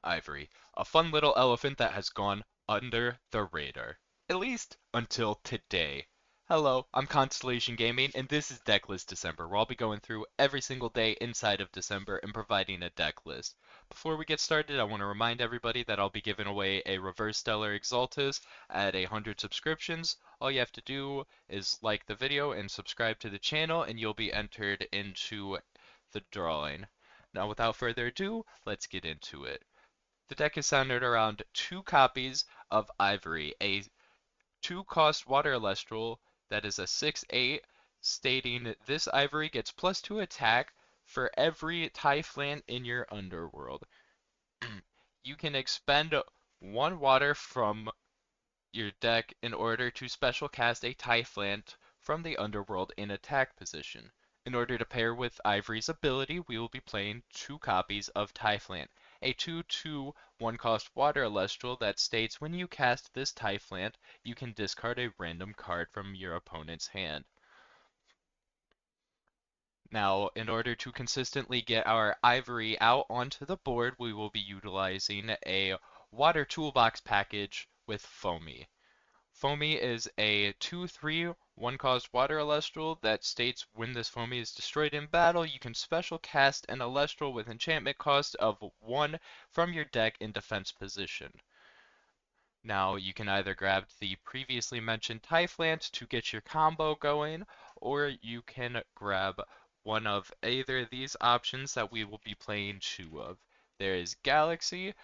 Ivory, a fun little elephant that has gone under the radar. At least until today. Hello, I'm Constellation Gaming, and this is Decklist December, where I'll be going through every single day inside of December and providing a deck list. Before we get started, I want to remind everybody that I'll be giving away a Reverse Stellar Exaltus at 100 subscriptions. All you have to do is like the video and subscribe to the channel, and you'll be entered into the drawing. Now, without further ado, let's get into it. The deck is centered around 2 copies of Ivory, a 2-cost Water Elestral that is a 6/8, stating this Ivory gets +2 attack for every Typhlant in your underworld. You can expend 1 water from your deck in order to special cast a Typhlant from the underworld in attack position. In order to pair with Ivory's ability, we will be playing 2 copies of Typhlant, a 2/2 1-cost Water Elestral that states when you cast this Typhlant, you can discard a random card from your opponent's hand. Now, in order to consistently get our Ivory out onto the board, we will be utilizing a Water Toolbox package with Foamy. Foamy is a 2/3 1-cost Water Elestral that states when this Foamy is destroyed in battle, you can special cast an Elestral with enchantment cost of 1 from your deck in defense position. Now, you can either grab the previously mentioned Typhlant to get your combo going, or you can grab one of either of these options that we will be playing 2 of. There is Galaxy,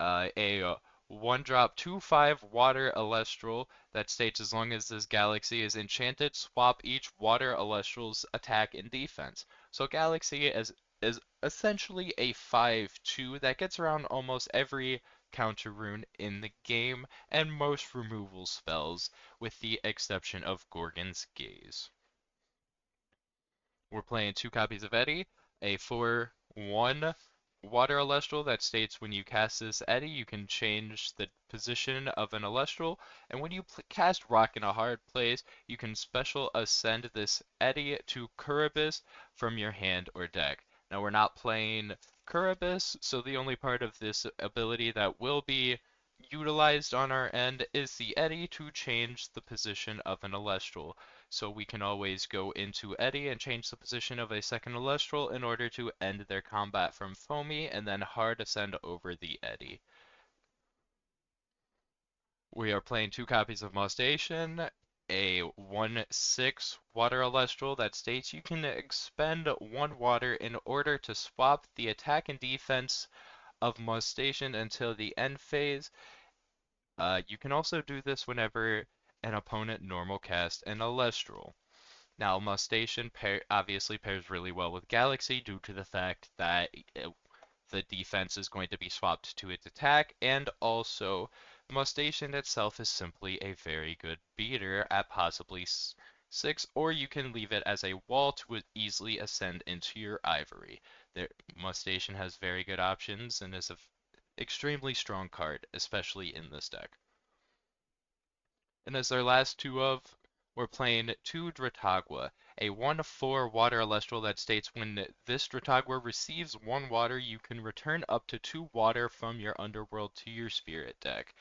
a 1-drop 2/5 Water Elestral that states as long as this Galaxy is enchanted, swap each Water Elestral's attack and defense. So Galaxy is essentially a 5/2 that gets around almost every counter rune in the game and most removal spells, with the exception of Gorgon's Gaze. We're playing 2 copies of Eddy, a 4/1 Water Elestral that states when you cast this Eddy, you can change the position of an Elestral, and when you cast Rock in a Hard Place, you can special ascend this Eddy to Curubus from your hand or deck. Now, we're not playing Curubus, so the only part of this ability that will be utilized on our end is the Eddy to change the position of an Elestral. So we can always go into Eddy and change the position of a second Elestral in order to end their combat from Foamy and then hard ascend over the Eddy. We are playing 2 copies of Mustation, a 1/6 Water Elestral that states you can expend 1 water in order to swap the attack and defense of Mustation until the end phase. You can also do this whenever an opponent normal cast an Elestral. Now, Mustation obviously pairs really well with Galaxy due to the fact that the defense is going to be swapped to its attack, and also Mustation itself is simply a very good beater at possibly 6, or you can leave it as a wall to easily ascend into your Ivory. Mustation has very good options and is an extremely strong card, especially in this deck. And as our last 2 of, we're playing 2 Dratagua, a 1/4 Water Elestral that states when this Dratagua receives 1 water, you can return up to 2 water from your underworld to your spirit deck.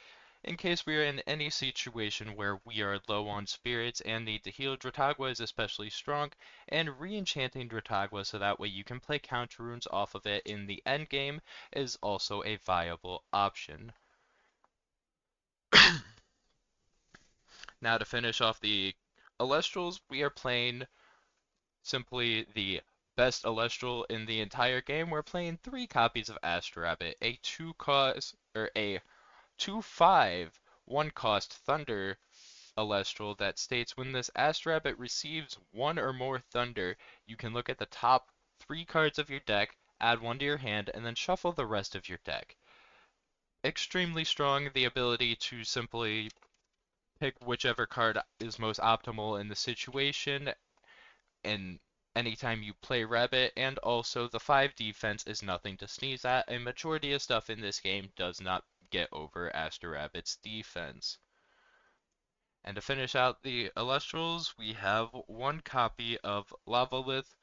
In case we are in any situation where we are low on spirits and need to heal, Dratagua is especially strong, and re-enchanting Dratagua so that way you can play counter runes off of it in the endgame is also a viable option. Now, to finish off the Elestrals, we are playing simply the best Elestral in the entire game. We're playing 3 copies of Astrabbit, a 2/5 1-cost Thunder Elestral that states when this Astrabbit receives 1 or more Thunder, you can look at the top 3 cards of your deck, add 1 to your hand, and then shuffle the rest of your deck. Extremely strong, the ability to simply pick whichever card is most optimal in the situation, and anytime you play Rabbit, and also the 5 defense is nothing to sneeze at. A majority of stuff in this game does not get over Astrabbit's defense. And to finish out the Elestrals, we have 1 copy of Lavalith.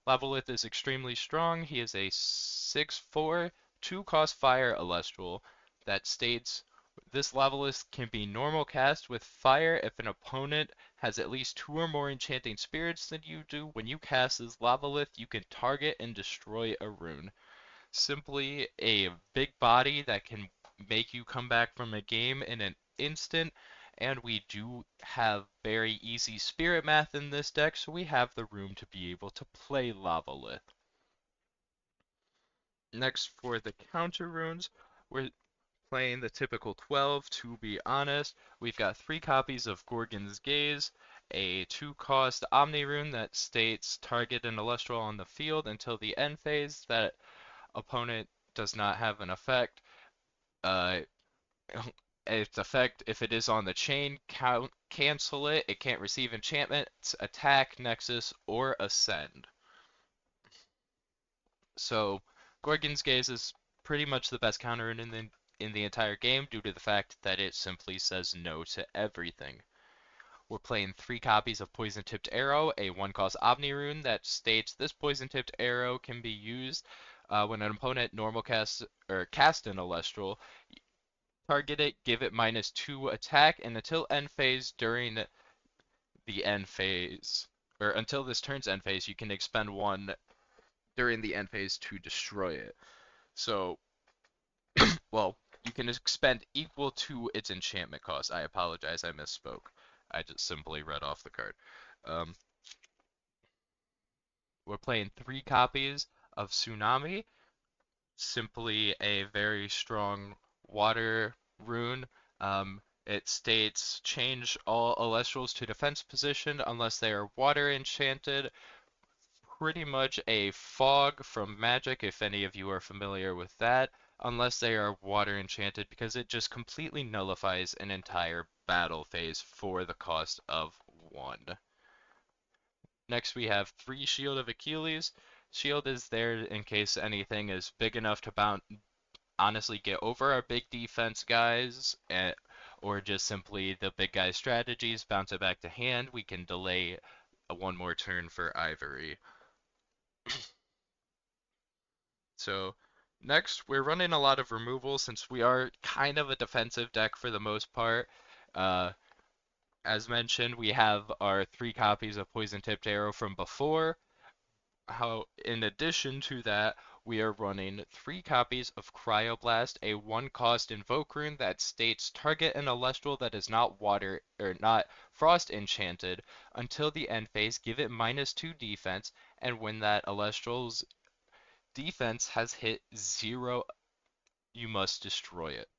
Lavalith is extremely strong. He is a 6/4 2-cost fire Elestral that states this Lavalist can be normal cast with fire if an opponent has at least 2 or more enchanting spirits than you do. When you cast this Lavalith, you can target and destroy a rune. Simply a big body that can make you come back from a game in an instant, and we do have very easy spirit math in this deck, so we have the room to be able to play Lavalith. Next, for the counter runes, we're playing the typical 12, to be honest. We've got 3 copies of Gorgon's Gaze, a 2-cost Omni rune that states target an Celestial on the field until the end phase. That opponent does not have an effect. Uh, its effect, if it is on the chain, cancel it. It can't receive enchantments, attack, nexus, or ascend. So, Gorgon's Gaze is pretty much the best counter in the entire game due to the fact that it simply says no to everything. We're playing 3 copies of Poison Tipped Arrow, a 1-cost Omni rune that states this Poison Tipped Arrow can be used when an opponent normal cast an Celestial. Target it, give it -2 attack, and until end phase during the end phase, or until this turn's end phase, you can expend 1 during the end phase to destroy it. So, well, you can expend equal to its enchantment cost. I apologize, I misspoke. I just simply read off the card. We're playing 3 copies of Tsunami, simply a very strong water rune. It states change all Elestrals to defense position unless they are water enchanted. Pretty much a fog from Magic, if any of you are familiar with that, unless they are water enchanted, because it just completely nullifies an entire battle phase for the cost of 1. Next we have 3 Shield of Achilles. Shield is there in case anything is big enough to honestly get over our big defense guys, or just simply the big guy strategies, bounce it back to hand. We can delay 1 more turn for Ivory. So next, we're running a lot of removal since we are kind of a defensive deck for the most part. As mentioned, we have our 3 copies of Poison Tipped Arrow from before. In addition to that, we are running 3 copies of Cryoblast, a 1-cost Invoke rune that states target an Celestial that is not water or not frost enchanted until the end phase. Give it -2 defense, and when that Celestial's defense has hit 0, you must destroy it.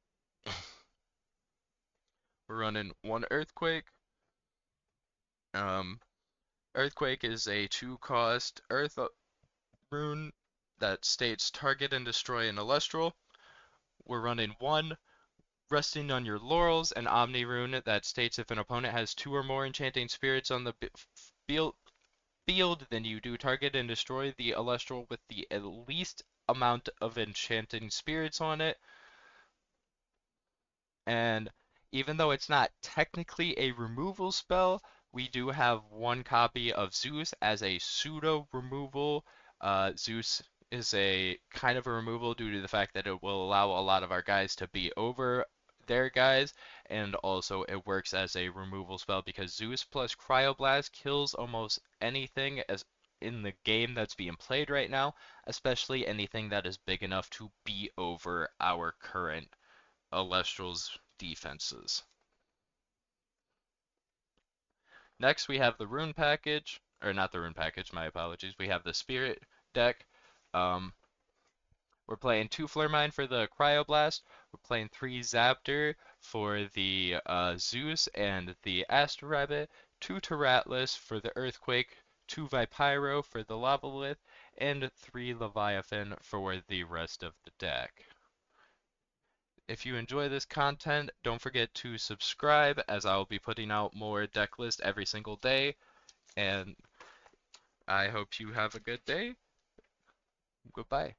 We're running 1 Earthquake. Earthquake is a 2-cost Earth rune that states target and destroy an Celestial. We're running 1 Resting on Your Laurels, an Omni rune that states if an opponent has 2 or more enchanting spirits on the field than you do, target and destroy the Celestial with the least amount of enchanting spirits on it. And even though it's not technically a removal spell, we do have 1 copy of Zeus as a pseudo removal. Zeus is a kind of a removal due to the fact that it will allow a lot of our guys to be over their guys, and also it works as a removal spell because Zeus plus Cryoblast kills almost anything as in the game that's being played right now, especially anything that is big enough to be over our current Elestral's defenses. Next, we have the rune package, or not the rune package, my apologies. We have the spirit deck. We're playing 2 Flurmine for the Cryoblast. We're playing 3 Zaptor for the Zeus and the Astro Rabbit, 2 Terratlas for the Earthquake, 2 Vipyro for the Lavalith, and 3 Leviathan for the rest of the deck. If you enjoy this content, don't forget to subscribe, as I will be putting out more deck lists every single day. And I hope you have a good day. Goodbye.